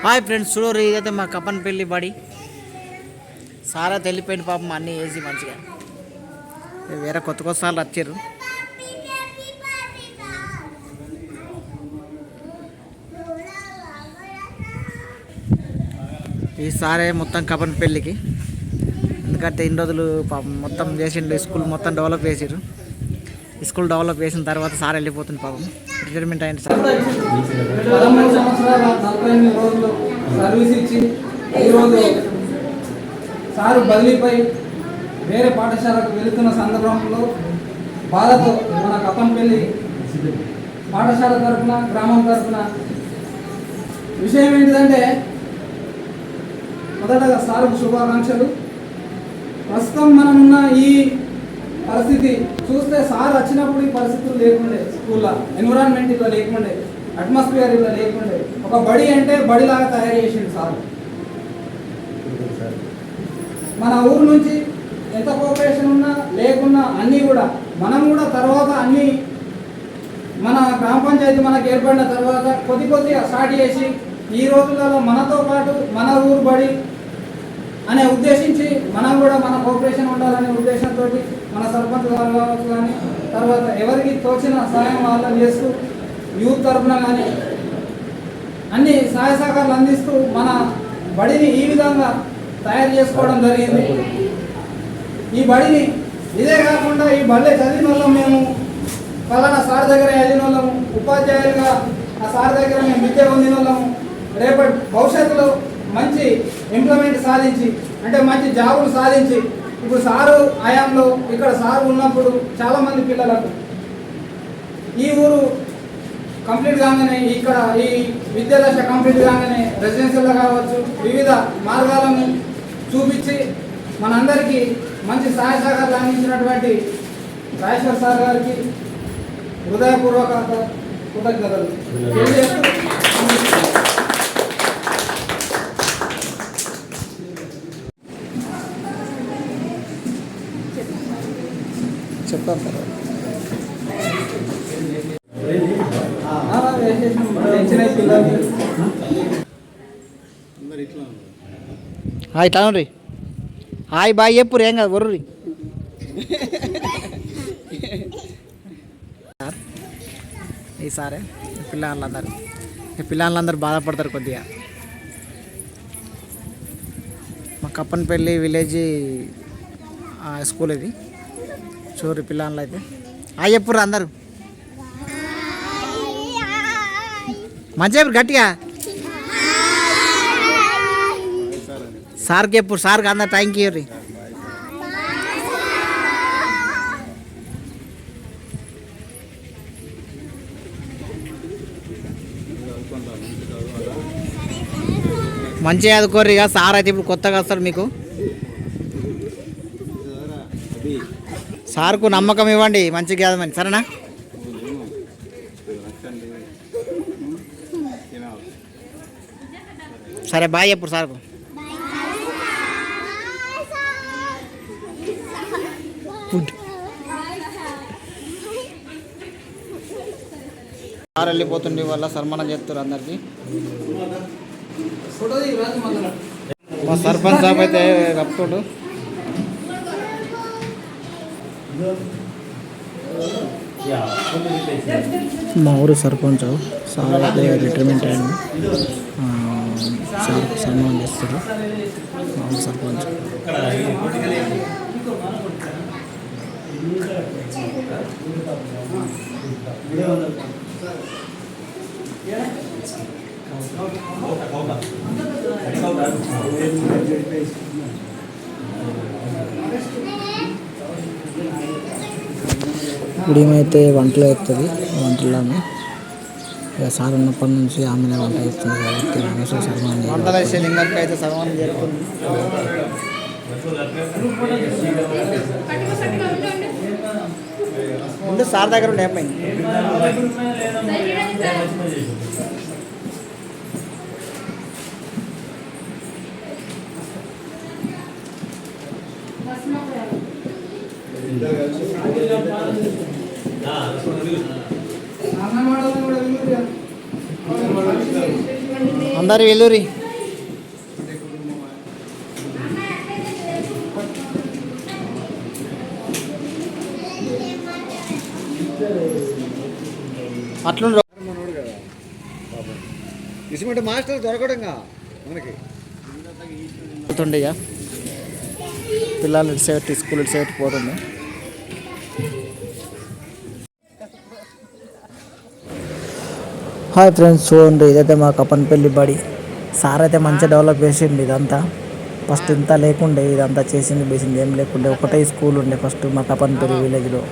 Hi friends, చూడరు ఇదైతే మా కప్పన్పల్లి బడి. సారా తెలిపోయిన పాపం అన్నీ వేసి మంచిగా వేరే కొత్త సార్లు వచ్చారు. ఈసారే మొత్తం కప్పన్పల్లికి, ఎందుకంటే ఇన్ని రోజులు పాపం మొత్తం చేసిండు. స్కూల్ మొత్తం డెవలప్ చేసారు. స్కూల్ డెవలప్ చేసిన తర్వాత సార్ వెళ్ళిపోతుంది పాపం, రిటైర్మెంట్ అయింది సార్. 13 సంవత్సరాల 48 రోజులు సర్వీస్ ఇచ్చి ఈరోజు సారు బదిలీపై వేరే పాఠశాలకు వెళుతున్న సందర్భంలో బాధతో మన కప్పన్పల్లి పాఠశాల తరఫున, గ్రామం తరఫున విషయం ఏంటిదంటే, మొదటగా సారుకు శుభాకాంక్షలు. ప్రస్తుతం మనం ఉన్న ఈ పరిస్థితి చూస్తే సార్ వచ్చినప్పుడు ఈ పరిస్థితులు లేకుండే, స్కూల్లో ఎన్విరాన్మెంట్ ఇలా లేకుండే, అట్మాస్ఫియర్ ఇలా లేకుండే. ఒక బడి అంటే బడిలాగా తయారు చేసిండు సార్. మన ఊరు నుంచి ఎంత కోఆపరేషన్ ఉన్నా లేకున్నా అన్నీ కూడా మనం కూడా తర్వాత అన్నీ మన గ్రామ పంచాయతీ మనకు ఏర్పడిన తర్వాత కొద్దిగా స్టార్ట్ చేసి ఈ రోజులలో మనతో పాటు మన ఊరు బడి అనే ఉద్దేశించి మనం కూడా మన కోఆపరేషన్ ఉండాలనే ఉద్దేశంతో మన సర్పంచ్ గారు కావచ్చు కానీ, తర్వాత ఎవరికి తోచిన సహాయం వాళ్ళని చేస్తూ యూత్ తరఫున కానీ అన్ని సహాయ సహకారాలు అందిస్తూ మన బడిని ఈ విధంగా తయారు చేసుకోవడం జరిగింది. ఈ బడిని ఇదే కాకుండా ఈ బడిలో చదివిన వాళ్ళం, మేము ఫలానా సార్ దగ్గర చదివిన వాళ్ళము, ఉపాధ్యాయులుగా ఆ సార్ దగ్గర మేము విద్య పొందిన వాళ్ళము, రేపటి భవిష్యత్తులో మంచి ఇంప్లిమెంట్ సాధించి, అంటే మంచి జాబులు సాధించి, ఇప్పుడు సారు హయాంలో ఇక్కడ సారు ఉన్నప్పుడు చాలామంది పిల్లలకు ఈ ఊరు కంప్లీట్ కాగానే, ఇక్కడ ఈ విద్యా దశ కంప్లీట్ కాగానే రెసిడెన్షియల్లో కావచ్చు వివిధ మార్గాలను చూపించి మనందరికీ మంచి సహాయ సహకారాలు అందించినటువంటి రాజేశ్వర్ సార్ గారికి హృదయపూర్వక కృతజ్ఞతలు తెలియజేస్తూ, చెప్తాం సార్. ఇట్లా రీ హాయ్ బాయ్ చెప్పు, ఏం కాదు వర్రీ. ఈసారి పిల్లలందరూ బాధపడతారు కొద్దిగా. మా కప్పన్పల్లి విలేజ్ స్కూల్ ఇది. చూడు పిల్లలు అయితే హాయ్ చెప్పుర్రు అందరూ, మంచిగా గట్టిగా సార్కి చెప్పు, సార్కి అందరు థ్యాంక్ యూ రీ. మంచిగా చదువుకోర్రు. ఇక సార్ అయితే ఇప్పుడు కొత్తగా వస్తారు మీకు. సార్కు నమ్మకం ఇవ్వండి, మంచిగా చదవమని, సరేనా? సరే బాయ్ చెప్పు సార్కు. సార్ వెళ్ళిపోతుండే వల్ల సన్మానం చేస్తారు అందరికి. మా సర్పంచ్ సాబ్ అయితే కప్పుతోడు. మా ఊరు సర్పంచ్ సార్ అయితే రిటైర్మెంట్ అయ్యింది. సార్ సన్మానం చేస్తారు మా ఊరు సర్పంచ్. గుడిమైతే వంటలో ఎత్తుంది, వంటలో ఇక సార్ ఉన్నప్పటి నుంచి ఆమెనే వంట చేస్తుంది కాబట్టి ఆమె సన్మానం వంటలు వేసే లింగంకి అయితే సన్మానం జరుగుతుంది. ముందు సార్ దగ్గర ఉండే అమ్మాయి అందరు వెల్లూరి అట్లుండ్రు ఇసుమంటే మాస్టర్ దొరకడంగా మనకి పోతుండే ఇక పిల్లలు ఇటు సైడ్ స్కూల్ ఇటు సైడ్ పోతుంది. హాయ్ ఫ్రెండ్స్, చూడండి ఇదైతే మా కప్పనపల్లి బడి. సార్ అయితే మంచిగా డెవలప్ చేసిండు ఇదంతా. ఫస్ట్ ఇంత లేకుండే, ఇదంతా చేసింది బేసింది ఏం లేకుండే. ఒకటే స్కూల్ ఉండే ఫస్ట్ మా కప్పనపల్లి విలేజ్లో.